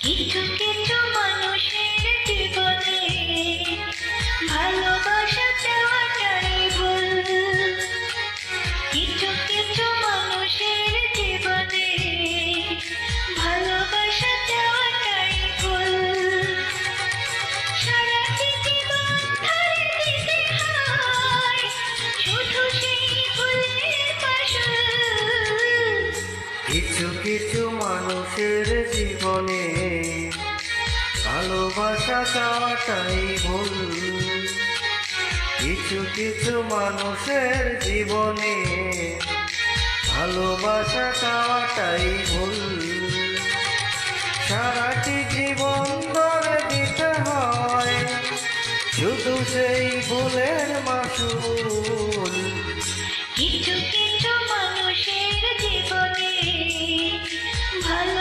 কিছু কিছু মানুষের জীবনে ভালোবাসা চাওয়াটাই ভুল। কিছু কিছু মানুষের জীবনে ভালোবাসা চাওয়াটাই ভুল। সারাটি জীবন ধরে দিতে হয় শুধু সেই ভুলের মাসুল। কিছু কিছু মানুষের জীবনে ভালোবাসা চাওয়াটাই ভুল। কিছু কিছু মানুষের জীবনে ভালোবাসা চাওয়াটাই ভুল। সারাটি জীবন ধরে দিতে হয় শুধু সেই ভুলের মাসুল। কিছু কিছু মানুষের জীবনে ভালো